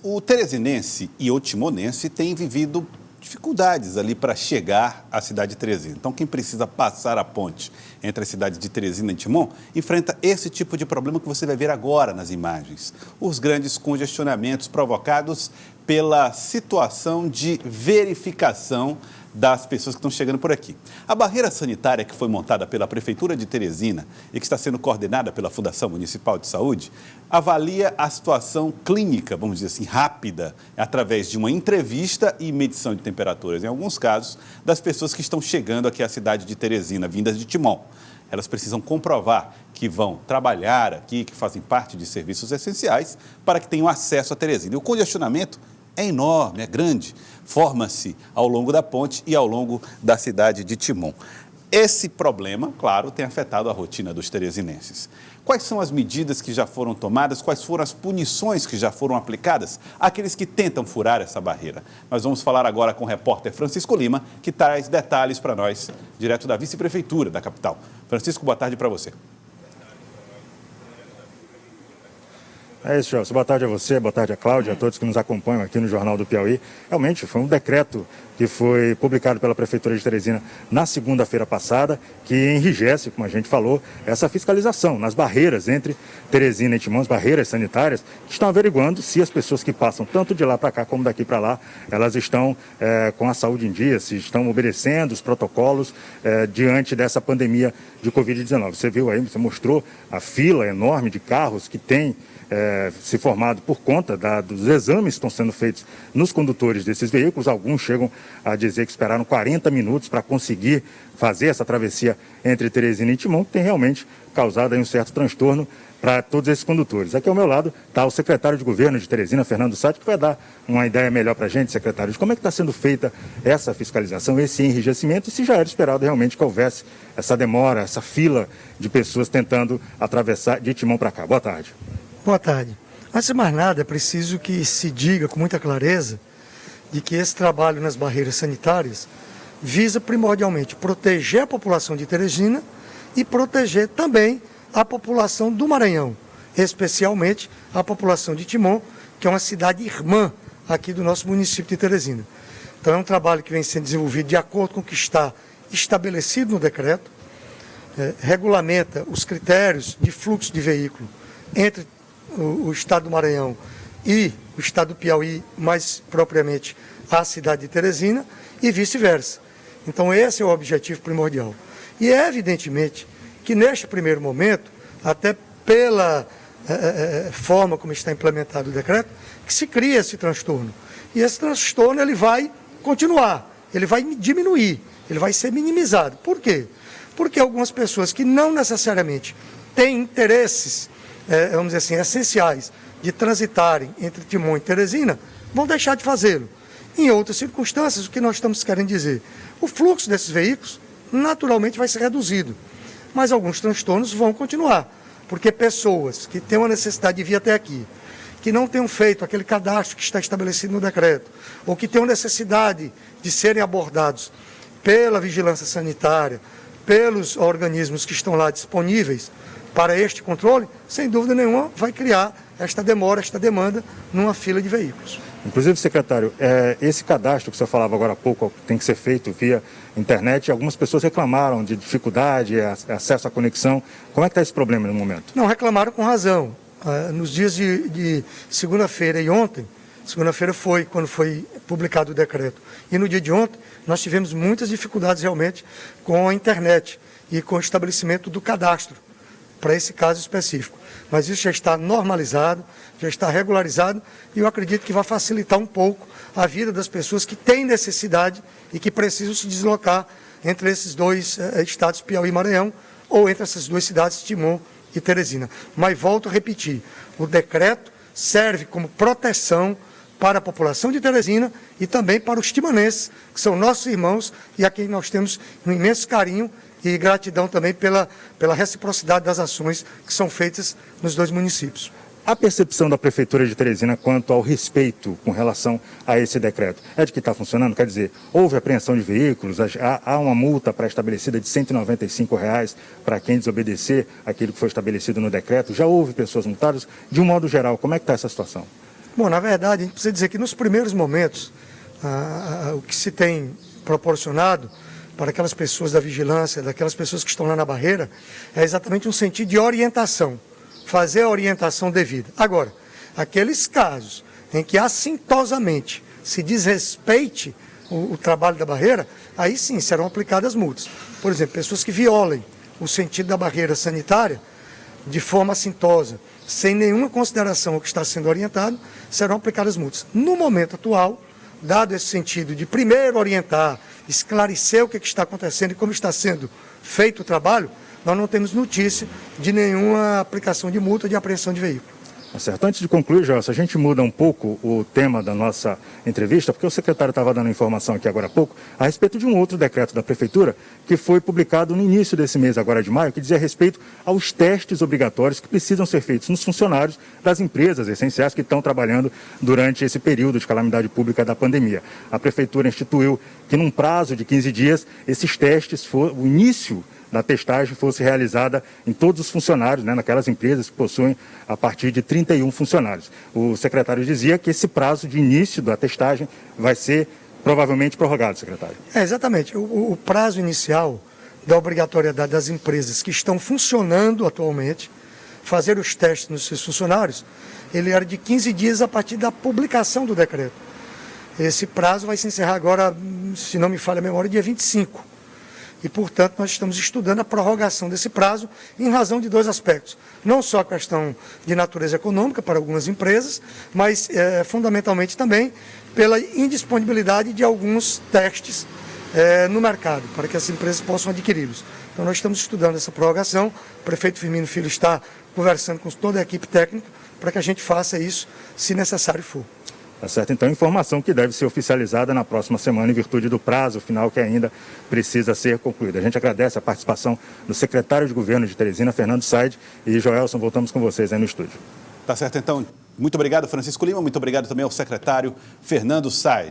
O teresinense e o timonense têm vivido dificuldades ali para chegar à cidade de Teresina. Então, quem precisa passar a ponte entre a cidade de Teresina e Timon enfrenta esse tipo de problema que você vai ver agora nas imagens. Os grandes congestionamentos provocados pela situação de verificação das pessoas que estão chegando por aqui. A barreira sanitária que foi montada pela Prefeitura de Teresina e que está sendo coordenada pela Fundação Municipal de Saúde avalia a situação clínica, vamos dizer assim, rápida, através de uma entrevista e medição de temperaturas, em alguns casos, das pessoas que estão chegando aqui à cidade de Teresina, vindas de Timon. Elas precisam comprovar que vão trabalhar aqui, que fazem parte de serviços essenciais, para que tenham acesso a Teresina. E o congestionamento é enorme, é grande, forma-se ao longo da ponte e ao longo da cidade de Timon. Esse problema, claro, tem afetado a rotina dos teresinenses. Quais são as medidas que já foram tomadas? Quais foram as punições que já foram aplicadas àqueles que tentam furar essa barreira? Nós vamos falar agora com o repórter Francisco Lima, que traz detalhes para nós, direto da vice-prefeitura da capital. Francisco, boa tarde para você. É isso, Gelson. Boa tarde a você, boa tarde a Cláudia, a todos que nos acompanham aqui no Jornal do Piauí. Realmente foi um decreto que foi publicado pela Prefeitura de Teresina na segunda-feira passada, que enrijece, como a gente falou, essa fiscalização nas barreiras entre Teresina e Timon, as barreiras sanitárias, que estão averiguando se as pessoas que passam tanto de lá para cá como daqui para lá, elas estão com a saúde em dia, se estão obedecendo os protocolos diante dessa pandemia de Covid-19. Você viu aí, você mostrou a fila enorme de carros que tem se formado por conta dos exames que estão sendo feitos nos condutores desses veículos. Alguns chegam a dizer que esperaram 40 minutos para conseguir fazer essa travessia entre Teresina e Timon, que tem realmente causado aí um certo transtorno para todos esses condutores. Aqui ao meu lado está o secretário de governo de Teresina, Fernando Satti, que vai dar uma ideia melhor para a gente, secretário, de como é que está sendo feita essa fiscalização, esse enrijecimento, e se já era esperado realmente que houvesse essa demora, essa fila de pessoas tentando atravessar de Timon para cá. Boa tarde. Boa tarde. Antes de mais nada, é preciso que se diga com muita clareza de que esse trabalho nas barreiras sanitárias visa primordialmente proteger a população de Teresina e proteger também a população do Maranhão, especialmente a população de Timon, que é uma cidade irmã aqui do nosso município de Teresina. Então é um trabalho que vem sendo desenvolvido de acordo com o que está estabelecido no decreto, regulamenta os critérios de fluxo de veículo entre o estado do Maranhão e o estado do Piauí, mais propriamente a cidade de Teresina, e vice-versa. Então esse é o objetivo primordial. E é evidentemente que neste primeiro momento, até pela forma como está implementado o decreto, que se cria esse transtorno. E esse transtorno ele vai continuar, ele vai diminuir, ele vai ser minimizado. Por quê? Porque algumas pessoas que não necessariamente têm interesses, vamos dizer assim, essenciais de transitarem entre Timon e Teresina, vão deixar de fazê-lo. Em outras circunstâncias, o que nós estamos querendo dizer? O fluxo desses veículos naturalmente vai ser reduzido, mas alguns transtornos vão continuar, porque pessoas que têm uma necessidade de vir até aqui, que não tenham feito aquele cadastro que está estabelecido no decreto, ou que tenham necessidade de serem abordados pela vigilância sanitária, pelos organismos que estão lá disponíveis para este controle, sem dúvida nenhuma vai criar esta demora, esta demanda numa fila de veículos. Inclusive, secretário, esse cadastro que o senhor falava agora há pouco tem que ser feito via internet. Algumas pessoas reclamaram de dificuldade, acesso à conexão. Como é que está esse problema no momento? Não, reclamaram com razão. Nos dias de segunda-feira e ontem, segunda-feira foi quando foi publicado o decreto, e no dia de ontem nós tivemos muitas dificuldades realmente com a internet e com o estabelecimento do cadastro para esse caso específico. Mas isso já está normalizado, já está regularizado, e eu acredito que vai facilitar um pouco a vida das pessoas que têm necessidade e que precisam se deslocar entre esses dois estados, Piauí e Maranhão, ou entre essas duas cidades, Timon e Teresina. Mas volto a repetir, o decreto serve como proteção para a população de Teresina e também para os timonenses, que são nossos irmãos e a quem nós temos um imenso carinho e gratidão também pela reciprocidade das ações que são feitas nos dois municípios. A percepção da Prefeitura de Teresina quanto ao respeito com relação a esse decreto é de que está funcionando? Quer dizer, houve apreensão de veículos, há uma multa pré-estabelecida de R$ 195 para quem desobedecer aquilo que foi estabelecido no decreto, já houve pessoas multadas? De um modo geral, como é que está essa situação? Bom, na verdade, a gente precisa dizer que nos primeiros momentos, o que se tem proporcionado para aquelas pessoas da vigilância, daquelas pessoas que estão lá na barreira, é exatamente um sentido de orientação, fazer a orientação devida. Agora, aqueles casos em que assintosamente se desrespeite o trabalho da barreira, aí sim serão aplicadas multas. Por exemplo, pessoas que violem o sentido da barreira sanitária de forma assintosa, sem nenhuma consideração ao que está sendo orientado, serão aplicadas multas. No momento atual, dado esse sentido de primeiro orientar, esclarecer o que está acontecendo e como está sendo feito o trabalho, nós não temos notícia de nenhuma aplicação de multa de apreensão de veículo. Tá certo. Antes de concluir, Joelson, a gente muda um pouco o tema da nossa entrevista, porque o secretário estava dando informação aqui agora há pouco a respeito de um outro decreto da Prefeitura que foi publicado no início desse mês, agora de maio, que dizia respeito aos testes obrigatórios que precisam ser feitos nos funcionários das empresas essenciais que estão trabalhando durante esse período de calamidade pública da pandemia. A Prefeitura instituiu que num prazo de 15 dias, esses testes, o início da testagem fosse realizada em todos os funcionários, naquelas empresas que possuem a partir de 31 funcionários. O secretário dizia que esse prazo de início da testagem vai ser provavelmente prorrogado, secretário. Exatamente. O prazo inicial da obrigatoriedade das empresas que estão funcionando atualmente, fazer os testes nos seus funcionários, ele era de 15 dias a partir da publicação do decreto. Esse prazo vai se encerrar agora, se não me falha a memória, dia 25. E, portanto, nós estamos estudando a prorrogação desse prazo em razão de dois aspectos. Não só a questão de natureza econômica para algumas empresas, mas fundamentalmente também pela indisponibilidade de alguns testes no mercado, para que as empresas possam adquiri-los. Então, nós estamos estudando essa prorrogação. O prefeito Firmino Filho está conversando com toda a equipe técnica para que a gente faça isso, se necessário for. Tá certo? Então, informação que deve ser oficializada na próxima semana, em virtude do prazo final que ainda precisa ser concluído. A gente agradece a participação do secretário de Governo de Teresina, Fernando Said, e Joelson, voltamos com vocês aí no estúdio. Tá certo, então. Muito obrigado, Francisco Lima. Muito obrigado também ao secretário Fernando Said.